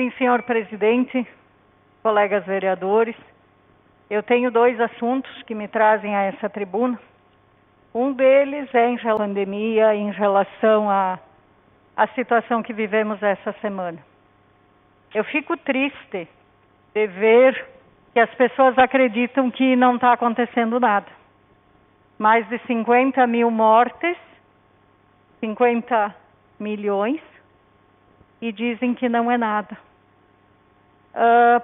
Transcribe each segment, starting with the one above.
Sim, senhor presidente, colegas vereadores, eu tenho 2 assuntos que me trazem a essa tribuna. Um deles é em relação à pandemia, em relação à situação que vivemos essa semana. Eu fico triste de ver que as pessoas acreditam que não está acontecendo nada. Mais de 50 mil mortes, 50 milhões, e dizem que não é nada.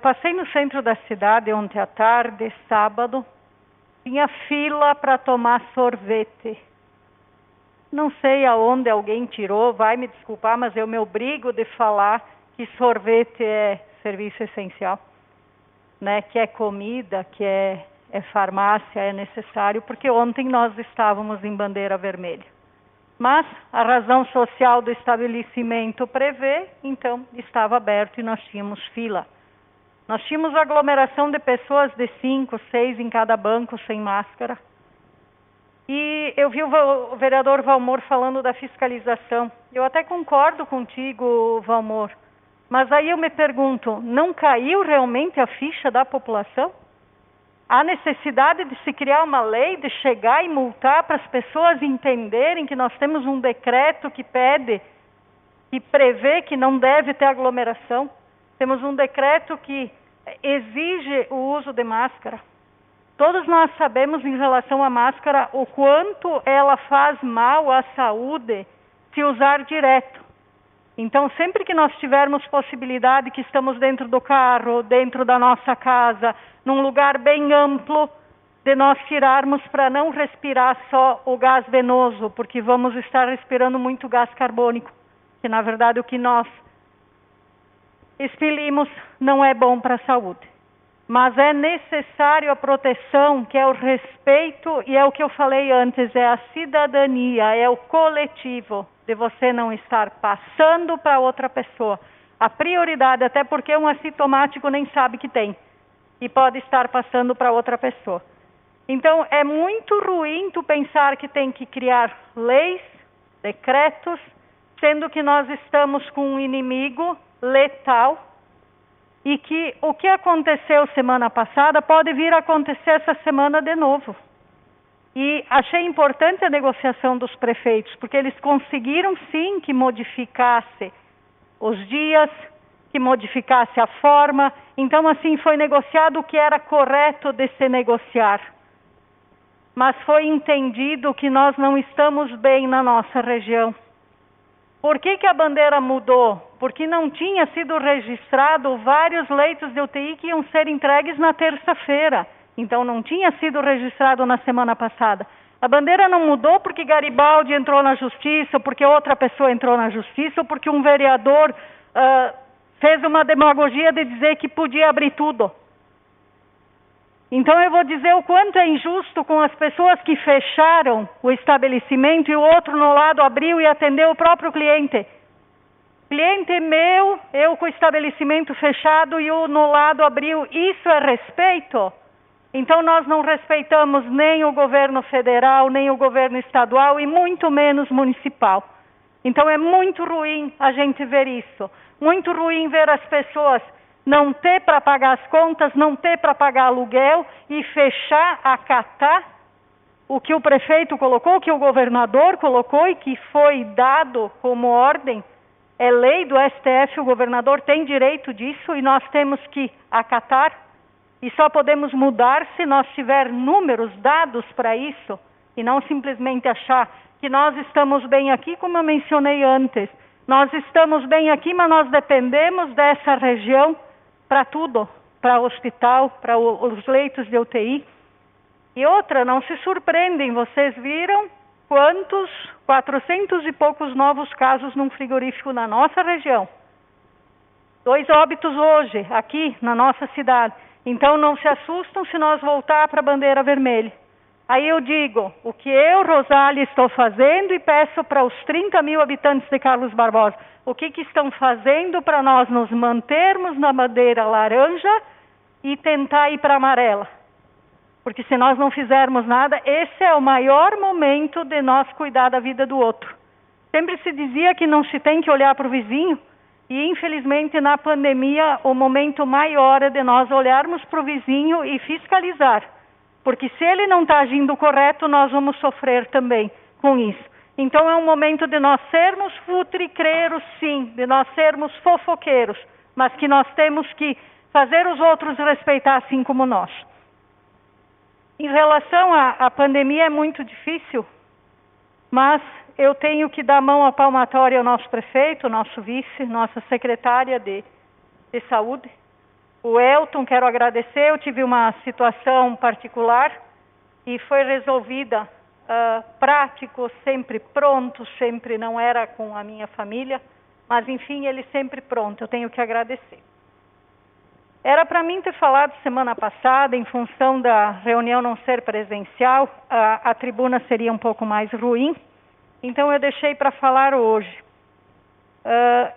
Passei no centro da cidade ontem à tarde, sábado, tinha fila para tomar sorvete. Não sei aonde alguém tirou, vai me desculpar, mas eu me obrigo de falar que sorvete é serviço essencial, né? Que é comida, que é farmácia, é necessário, porque ontem nós estávamos em bandeira vermelha. Mas a razão social do estabelecimento prevê, então estava aberto e nós tínhamos fila. Nós tínhamos aglomeração de pessoas de 5, 6 em cada banco sem máscara. E eu vi o vereador Valmor falando da fiscalização. Eu até concordo contigo, Valmor, mas aí eu me pergunto, não caiu realmente a ficha da população? Há necessidade de se criar uma lei, de chegar e multar para as pessoas entenderem que nós temos um decreto que pede, que prevê que não deve ter aglomeração. Temos um decreto que exige o uso de máscara. Todos nós sabemos em relação à máscara o quanto ela faz mal à saúde se usar direto. Então, sempre que nós tivermos possibilidade, que estamos dentro do carro, dentro da nossa casa, num lugar bem amplo, de nós tirarmos para não respirar só o gás venoso, porque vamos estar respirando muito gás carbônico, que na verdade o que nós expelimos não é bom para a saúde. Mas é necessário a proteção, que é o respeito, e é o que eu falei antes, é a cidadania, é o coletivo, de você não estar passando para outra pessoa. A prioridade, até porque um assintomático nem sabe que tem, e pode estar passando para outra pessoa. Então, é muito ruim tu pensar que tem que criar leis, decretos, sendo que nós estamos com um inimigo letal, e que o que aconteceu semana passada pode vir a acontecer essa semana de novo. E achei importante a negociação dos prefeitos, porque eles conseguiram sim que modificasse os dias, que modificasse a forma. Então assim foi negociado o que era correto de se negociar. Mas foi entendido que nós não estamos bem na nossa região. Por que a bandeira mudou? Porque não tinha sido registrado vários leitos de UTI que iam ser entregues na terça-feira. Então não tinha sido registrado na semana passada. A bandeira não mudou porque Garibaldi entrou na justiça, porque outra pessoa entrou na justiça, ou porque um vereador fez uma demagogia de dizer que podia abrir tudo. Então eu vou dizer o quanto é injusto com as pessoas que fecharam o estabelecimento e o outro no lado abriu e atendeu o próprio cliente. Cliente meu, eu com o estabelecimento fechado e o no lado abriu. Isso é respeito? Então nós não respeitamos nem o governo federal, nem o governo estadual e muito menos municipal. Então é muito ruim a gente ver isso. Muito ruim ver as pessoas não ter para pagar as contas, não ter para pagar aluguel e fechar, acatar o que o prefeito colocou, o que o governador colocou e que foi dado como ordem. É lei do STF, o governador tem direito disso e nós temos que acatar. E só podemos mudar se nós tiver números, dados para isso, e não simplesmente achar que nós estamos bem aqui, como eu mencionei antes. Nós estamos bem aqui, mas nós dependemos dessa região para tudo, para o hospital, para os leitos de UTI. E outra, não se surpreendem, vocês viram quantos, 400 e poucos novos casos num frigorífico na nossa região. 2 óbitos hoje, aqui na nossa cidade. Então não se assustam se nós voltar para a bandeira vermelha. Aí eu digo, o que eu, Rosália, estou fazendo e peço para os 30 mil habitantes de Carlos Barbosa, o que estão fazendo para nós nos mantermos na bandeira laranja e tentar ir para a amarela. Porque se nós não fizermos nada, esse é o maior momento de nós cuidar da vida do outro. Sempre se dizia que não se tem que olhar para o vizinho, E, infelizmente, na pandemia, o momento maior é de nós olharmos para o vizinho e fiscalizar. Porque se ele não está agindo correto, nós vamos sofrer também com isso. Então, é um momento de nós sermos futricreiros, sim, de nós sermos fofoqueiros, mas que nós temos que fazer os outros respeitar assim como nós. Em relação à pandemia, é muito difícil, mas eu tenho que dar mão à palmatória ao nosso prefeito, nosso vice, nossa secretária de saúde. O Elton, quero agradecer, eu tive uma situação particular e foi resolvida, prático, sempre pronto, sempre não era com a minha família, mas enfim, ele sempre pronto, eu tenho que agradecer. Era para mim ter falado semana passada, em função da reunião não ser presencial, a tribuna seria um pouco mais ruim, então eu deixei para falar hoje.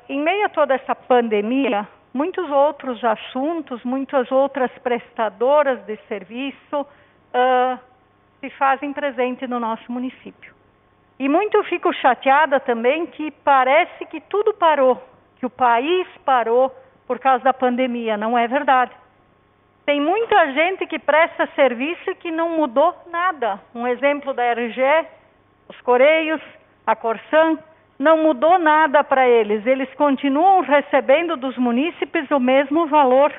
Em meio a toda essa pandemia, muitos outros assuntos, muitas outras prestadoras de serviço se fazem presente no nosso município. E muito fico chateada também que parece que tudo parou, que o país parou por causa da pandemia. Não é verdade. Tem muita gente que presta serviço e que não mudou nada. Um exemplo da RGE, os Correios, a Corsan, não mudou nada para eles. Eles continuam recebendo dos munícipes o mesmo valor.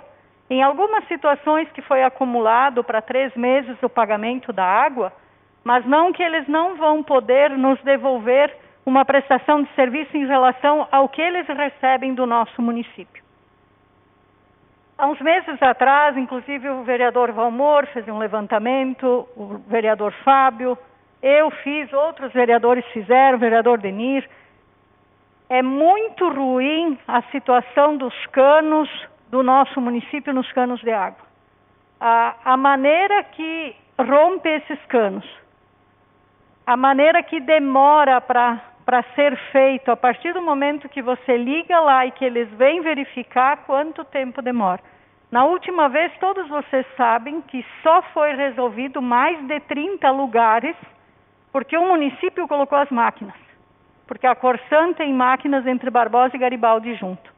Em algumas situações que foi acumulado para 3 meses o pagamento da água, mas não que eles não vão poder nos devolver uma prestação de serviço em relação ao que eles recebem do nosso município. Há uns meses atrás, inclusive o vereador Valmor fez um levantamento, o vereador Fábio, eu fiz, outros vereadores fizeram, o vereador Denir. É muito ruim a situação dos canos do nosso município nos canos de água. A maneira que rompe esses canos, a maneira que demora para ser feito, a partir do momento que você liga lá e que eles vêm verificar quanto tempo demora. Na última vez, todos vocês sabem que só foi resolvido mais de 30 lugares, porque o município colocou as máquinas. Porque a Corsan tem máquinas entre Barbosa e Garibaldi junto.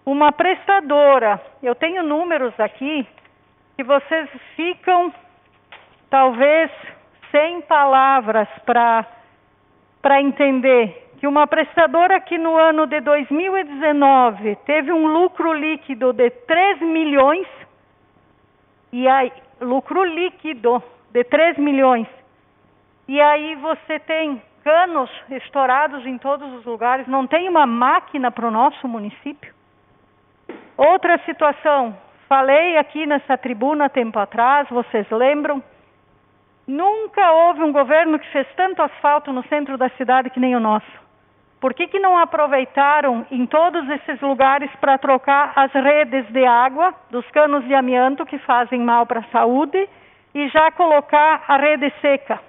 Uma prestadora, eu tenho números aqui, que vocês ficam, talvez, sem palavras para entender, que uma prestadora que no ano de 2019 teve um lucro líquido de 3 milhões, e aí, lucro líquido de 3 milhões, e aí você tem canos estourados em todos os lugares, não tem uma máquina para o nosso município. Outra situação, falei aqui nessa tribuna tempo atrás, vocês lembram? Nunca houve um governo que fez tanto asfalto no centro da cidade que nem o nosso. Por que não aproveitaram em todos esses lugares para trocar as redes de água dos canos de amianto que fazem mal para a saúde e já colocar a rede seca?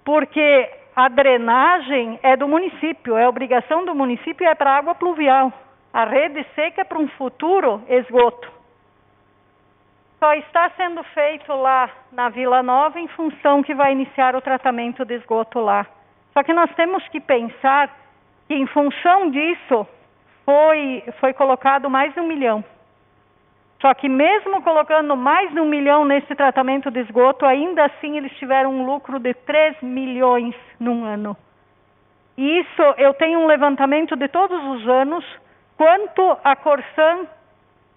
Porque a drenagem é do município, é obrigação do município, é para água pluvial. A rede seca é para um futuro esgoto. Só está sendo feito lá na Vila Nova em função que vai iniciar o tratamento de esgoto lá. Só que nós temos que pensar que em função disso foi colocado mais de 1 milhão. Só que mesmo colocando mais de 1 milhão nesse tratamento de esgoto, ainda assim eles tiveram um lucro de 3 milhões num ano. E isso eu tenho um levantamento de todos os anos, quanto a Corsan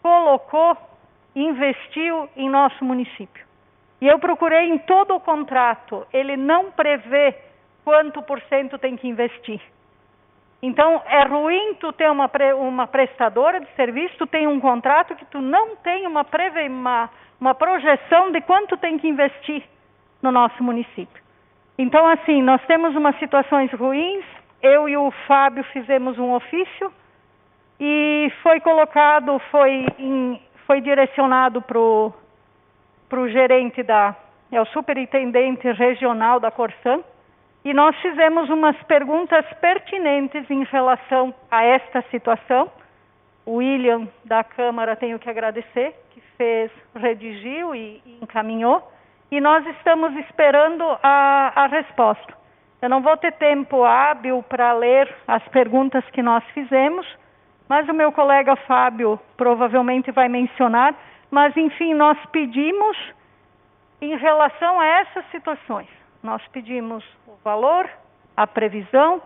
colocou, investiu em nosso município. E eu procurei em todo o contrato, ele não prevê quanto por cento tem que investir. Então, é ruim tu ter uma prestadora de serviço, tu tem um contrato que tu não tem uma projeção de quanto tem que investir no nosso município. Então, assim, nós temos umas situações ruins, eu e o Fábio fizemos um ofício e foi colocado, foi direcionado para o gerente é o superintendente regional da Corsan, e nós fizemos umas perguntas pertinentes em relação a esta situação. O William da Câmara, tenho que agradecer, que redigiu e encaminhou, e nós estamos esperando a resposta. Eu não vou ter tempo hábil para ler as perguntas que nós fizemos, mas o meu colega Fábio provavelmente vai mencionar. Mas, enfim, nós pedimos, em relação a essas situações, nós pedimos o valor, a previsão,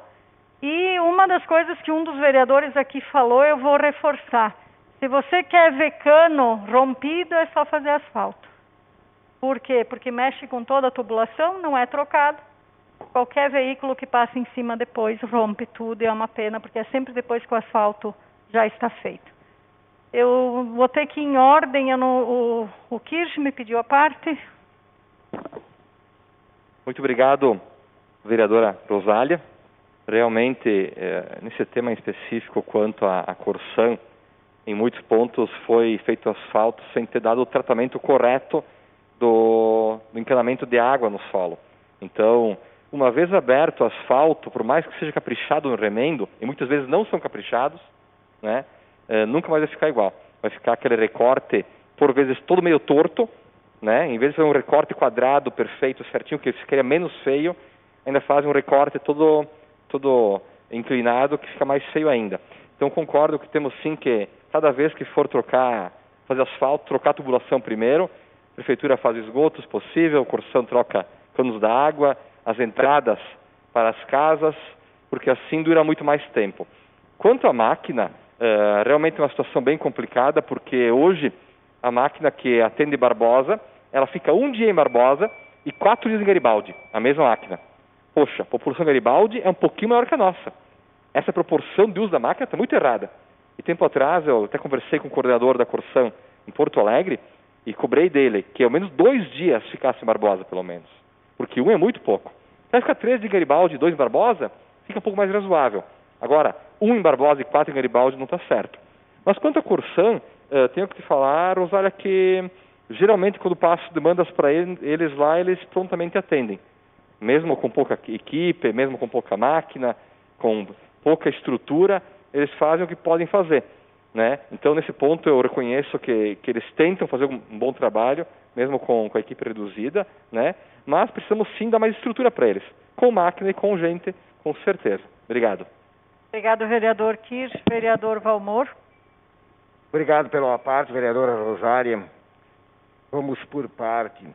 e uma das coisas que um dos vereadores aqui falou, eu vou reforçar. Se você quer ver cano rompido, é só fazer asfalto. Por quê? Porque mexe com toda a tubulação, não é trocado. Qualquer veículo que passa em cima depois rompe tudo e é uma pena, porque é sempre depois que o asfalto já está feito. Eu vou ter que ir em ordem, o Kirsch me pediu a parte. Muito obrigado, vereadora Rosália. Realmente, nesse tema em específico quanto à Corsã, em muitos pontos foi feito asfalto sem ter dado o tratamento correto do encanamento de água no solo. Então, uma vez aberto o asfalto, por mais que seja caprichado no remendo, e muitas vezes não são caprichados, né, nunca mais vai ficar igual. Vai ficar aquele recorte, por vezes, todo meio torto, né, em vez de ser um recorte quadrado, perfeito, certinho, que ficaria menos feio, ainda fazem um recorte todo inclinado, que fica mais feio ainda. Então, concordo que temos sim que, cada vez que for fazer asfalto, trocar a tubulação primeiro. A prefeitura faz esgotos, possível, o Corsã troca canos da água, as entradas para as casas, porque assim dura muito mais tempo. Quanto à máquina, realmente é uma situação bem complicada, porque hoje a máquina que atende Barbosa, ela fica um dia em Barbosa e 4 dias em Garibaldi, a mesma máquina. Poxa, a população de Garibaldi é um pouquinho maior que a nossa. Essa proporção de uso da máquina está muito errada. E tempo atrás eu até conversei com o coordenador da Corsã em Porto Alegre e cobrei dele que ao menos 2 dias ficasse em Barbosa, pelo menos. Porque um é muito pouco. Vai ficar 3 em Garibaldi e 2 em Barbosa, fica um pouco mais razoável. Agora, 1 em Barbosa e 4 em Garibaldi não está certo. Mas quanto à Corsã, tenho que te falar, Rosália, que geralmente quando passo demandas para eles lá, eles prontamente atendem. Mesmo com pouca equipe, mesmo com pouca máquina, com pouca estrutura, eles fazem o que podem fazer, né? Então, nesse ponto, eu reconheço que eles tentam fazer um bom trabalho, mesmo com a equipe reduzida, né? Mas precisamos sim dar mais estrutura para eles, com máquina e com gente, com certeza. Obrigado. Obrigado, vereador Kirsch. Vereador Valmor. Obrigado pela parte, vereadora Rosária. Vamos por parte.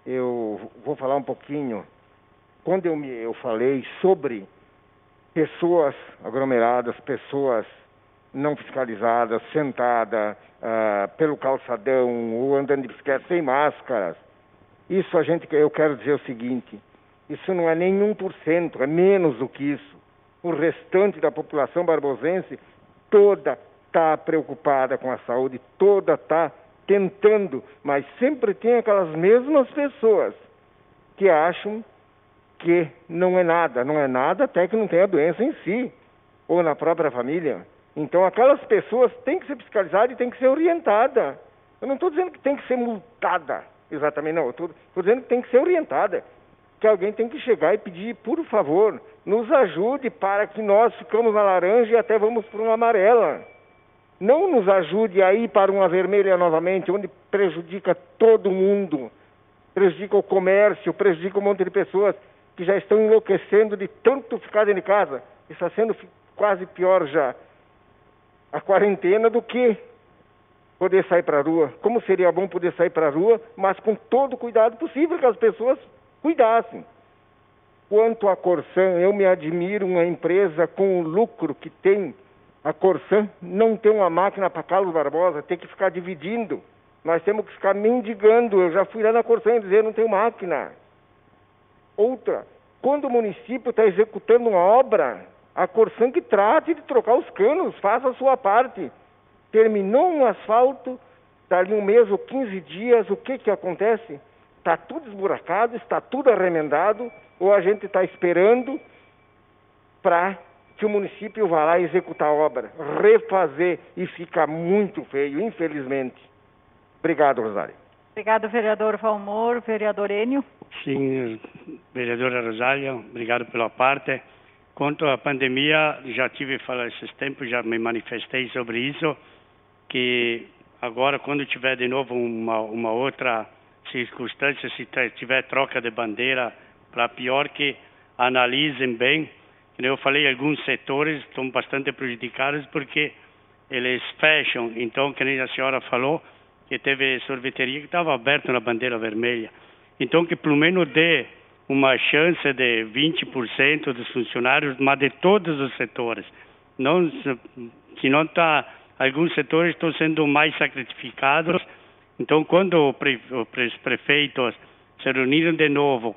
Eu vou falar um pouquinho. Quando eu falei sobre pessoas aglomeradas, pessoas não fiscalizadas, sentadas pelo calçadão ou andando de bicicleta sem máscaras, isso eu quero dizer o seguinte, isso não é nem 1%, é menos do que isso. O restante da população barbosense toda está preocupada com a saúde, toda está tentando, mas sempre tem aquelas mesmas pessoas que acham que não é nada até que não tenha a doença em si, ou na própria família. Então aquelas pessoas têm que ser fiscalizadas e têm que ser orientadas. Eu não estou dizendo que tem que ser multada, exatamente não, eu estou dizendo que tem que ser orientada, que alguém tem que chegar e pedir, por favor, nos ajude para que nós ficamos na laranja e até vamos para uma amarela. Não nos ajude a ir para uma vermelha novamente, onde prejudica todo mundo, prejudica o comércio, prejudica um monte de pessoas que já estão enlouquecendo de tanto ficar dentro de casa. Está sendo quase pior já a quarentena do que poder sair para a rua. Como seria bom poder sair para a rua, mas com todo o cuidado possível, que as pessoas cuidassem. Quanto à Corsã, eu me admiro uma empresa com o lucro que tem. A Corsã não tem uma máquina para Carlos Barbosa, tem que ficar dividindo. Nós temos que ficar mendigando. Eu já fui lá na Corsã e dizer, não tem máquina. Outra, quando o município está executando uma obra, a Corsã que trate de trocar os canos, faça a sua parte. Terminou um asfalto, dali um mês ou 15 dias, o que acontece? Está tudo esburacado, está tudo arremendado, ou a gente está esperando para que o município vá lá executar a obra, refazer, e fica muito feio, infelizmente. Obrigado, Rosário. Obrigado, vereador Valmor. Vereador Enio. Sim, vereadora Rosália, obrigado pela parte. Quanto à pandemia, já tive falado esses tempos, já me manifestei sobre isso, que agora, quando tiver de novo uma outra circunstância, se tiver troca de bandeira, para pior, que analisem bem. Como eu falei, alguns setores estão bastante prejudicados porque eles fecham. Então, que nem a senhora falou, que teve sorveteria que estava aberta na bandeira vermelha. Então, que pelo menos dê uma chance de 20% dos funcionários, mas de todos os setores. Não, se não alguns setores estão sendo mais sacrificados. Então, quando os prefeitos se reuniram de novo,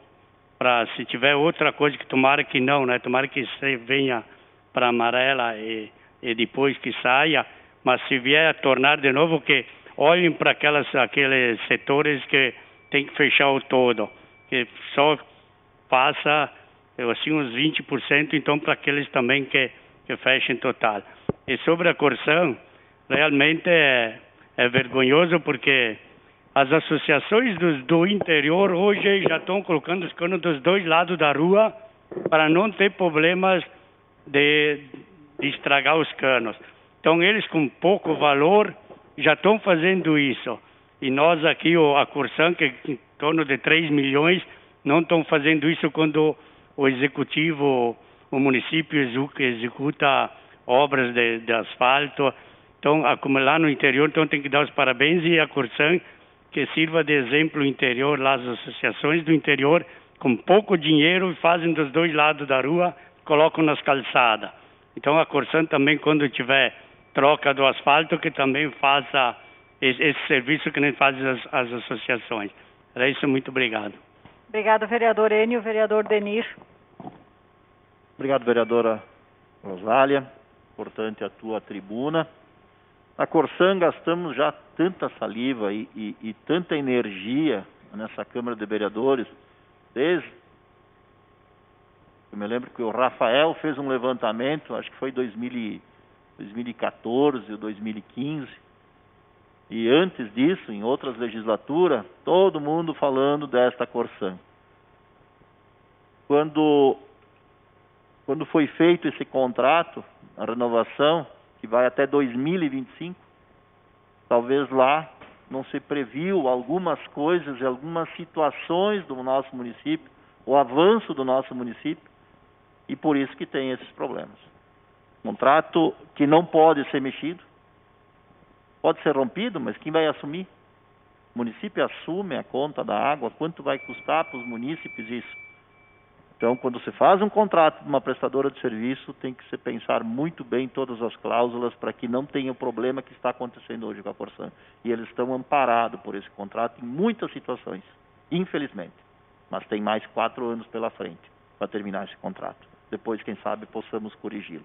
para se tiver outra coisa, que tomara que não, né? Tomara que venha para amarela e depois que saia, mas se vier a tornar de novo, que olhem para aqueles setores que tem que fechar o todo, que só passa assim uns 20%, então para aqueles também que fechem total. E sobre a Corsã, realmente é vergonhoso porque as associações do interior hoje já estão colocando os canos dos dois lados da rua para não ter problemas de estragar os canos. Então eles com pouco valor já estão fazendo isso. E nós aqui, a Corsã, que é em torno de 3 milhões, não estão fazendo isso quando o executivo, o município executa obras de asfalto. Então, como lá no interior, então tem que dar os parabéns, e a Corsã que sirva de exemplo interior, lá as associações do interior, com pouco dinheiro, fazem dos dois lados da rua, colocam nas calçadas. Então a Corsã também, quando tiver troca do asfalto, que também faça esse serviço que nem fazem as associações. Era isso, muito obrigado. Obrigado, vereador Enio. Vereador Denir. Obrigado, vereadora Rosália. Importante a tua tribuna. Na Corsã gastamos já tanta saliva e tanta energia nessa Câmara de Vereadores, eu me lembro que o Rafael fez um levantamento, acho que foi 2014 ou 2015, e antes disso, em outras legislaturas, todo mundo falando desta Corsã. Quando foi feito esse contrato, a renovação, que vai até 2025, talvez lá não se previu algumas coisas e algumas situações do nosso município, o avanço do nosso município, e por isso que tem esses problemas. Contrato que não pode ser mexido, pode ser rompido, mas quem vai assumir? O município assume a conta da água, quanto vai custar para os munícipes isso? Então, quando se faz um contrato de uma prestadora de serviço, tem que se pensar muito bem todas as cláusulas para que não tenha o problema que está acontecendo hoje com a Corsã. E eles estão amparados por esse contrato em muitas situações, infelizmente. Mas tem mais 4 anos pela frente para terminar esse contrato. Depois, quem sabe, possamos corrigi-los.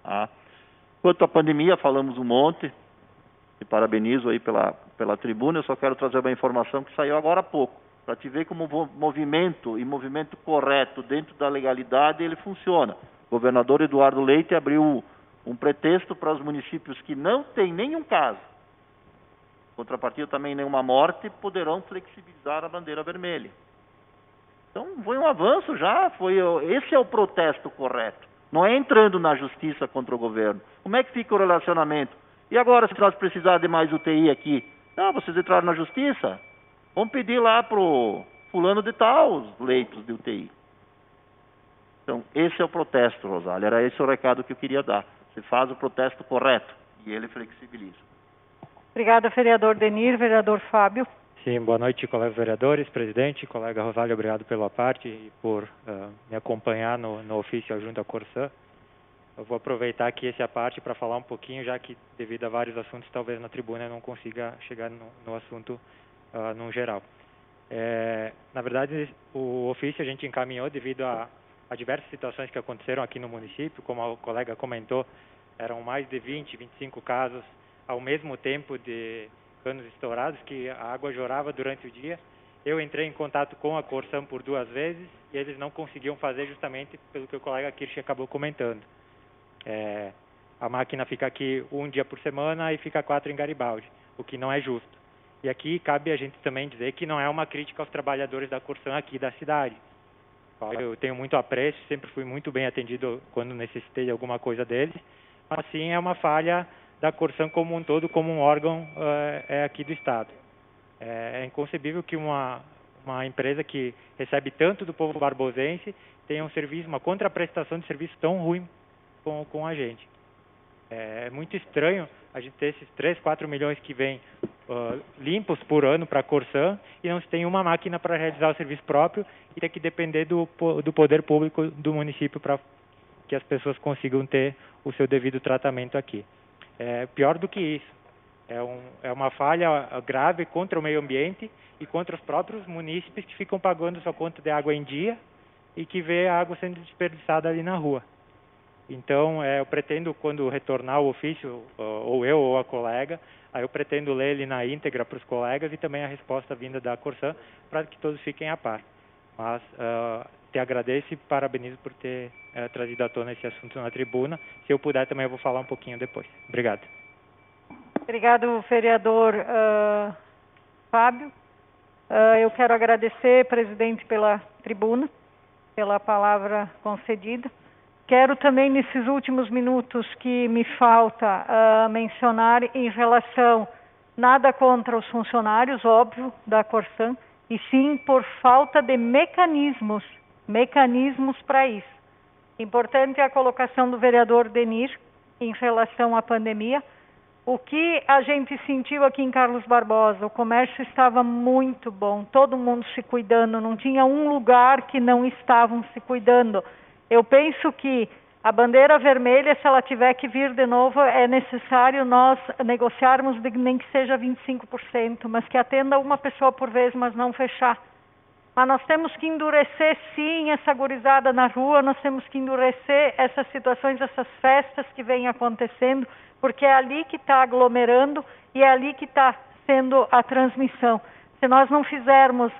Tá? Quanto à pandemia, falamos um monte. E parabenizo aí pela tribuna. Eu só quero trazer uma informação que saiu agora há pouco, para te ver como movimento correto dentro da legalidade ele funciona. O governador Eduardo Leite abriu um pretexto para os municípios que não têm nenhum caso, contrapartida também nenhuma morte, poderão flexibilizar a bandeira vermelha. Então foi um avanço já, esse é o protesto correto. Não é entrando na justiça contra o governo. Como é que fica o relacionamento? E agora, se nós precisarmos de mais UTI aqui? Não, vocês entraram na justiça? Vamos pedir lá pro fulano de tal os leitos de UTI. Então, esse é o protesto, Rosália. Era esse o recado que eu queria dar. Você faz o protesto correto e ele flexibiliza. Obrigada, vereador Denir. Vereador Fábio. Sim, boa noite, colegas vereadores, presidente, colega Rosália, obrigado pela parte e por me acompanhar no ofício junto à Corsã. Eu vou aproveitar aqui essa parte para falar um pouquinho, já que devido a vários assuntos, talvez na tribuna eu não consiga chegar no assunto no geral. Na verdade, o ofício a gente encaminhou devido a diversas situações que aconteceram aqui no município, como o colega comentou, eram mais de 20, 25 casos ao mesmo tempo de canos estourados, que a água jorava durante o dia. Eu entrei em contato com a Corsã por 2 vezes e eles não conseguiam fazer justamente pelo que o colega Kirsch acabou comentando. A máquina fica aqui 1 dia por semana e fica 4 em Garibaldi, o que não é justo. E aqui cabe a gente também dizer que não é uma crítica aos trabalhadores da Corsã aqui da cidade. Eu tenho muito apreço, sempre fui muito bem atendido quando necessitei de alguma coisa deles, mas sim é uma falha da Corsã como um todo, como um órgão aqui do Estado. É inconcebível que uma uma empresa que recebe tanto do povo barbosense tenha uma contraprestação de serviço tão ruim com a gente. É muito estranho a gente ter esses 3, 4 milhões que vêm limpos por ano para a Corsã e não se tem uma máquina para realizar o serviço próprio e ter que depender do poder público do município para que as pessoas consigam ter o seu devido tratamento aqui. Pior do que isso, é uma falha grave contra o meio ambiente e contra os próprios munícipes que ficam pagando sua conta de água em dia e que vê a água sendo desperdiçada ali na rua. Então, eu pretendo, quando retornar o ofício, ou eu ou a colega, aí eu pretendo ler ele na íntegra para os colegas e também a resposta vinda da Corsã, para que todos fiquem a par. Mas te agradeço e parabenizo por ter trazido à tona esse assunto na tribuna. Se eu puder, também eu vou falar um pouquinho depois. Obrigado. Obrigado, vereador Fábio. Eu quero agradecer, presidente, pela tribuna, pela palavra concedida. Quero também, nesses últimos minutos que me falta, mencionar em relação, nada contra os funcionários, óbvio, da Corsã, e sim por falta de mecanismos para isso. Importante é a colocação do vereador Denir em relação à pandemia. O que a gente sentiu aqui em Carlos Barbosa, o comércio estava muito bom, todo mundo se cuidando, não tinha um lugar que não estavam se cuidando. Eu penso que a bandeira vermelha, se ela tiver que vir de novo, é necessário nós negociarmos, nem que seja 25%, mas que atenda uma pessoa por vez, mas não fechar. Mas nós temos que endurecer, sim, essa gurizada na rua, nós temos que endurecer essas situações, essas festas que vêm acontecendo, porque é ali que está aglomerando e é ali que está sendo a transmissão. Se nós não fizermos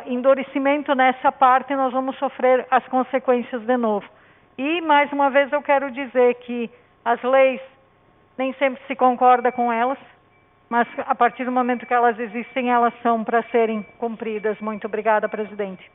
endurecimento nessa parte, nós vamos sofrer as consequências de novo. E, mais uma vez, eu quero dizer que as leis, nem sempre se concorda com elas, mas a partir do momento que elas existem, elas são para serem cumpridas. Muito obrigada, presidente.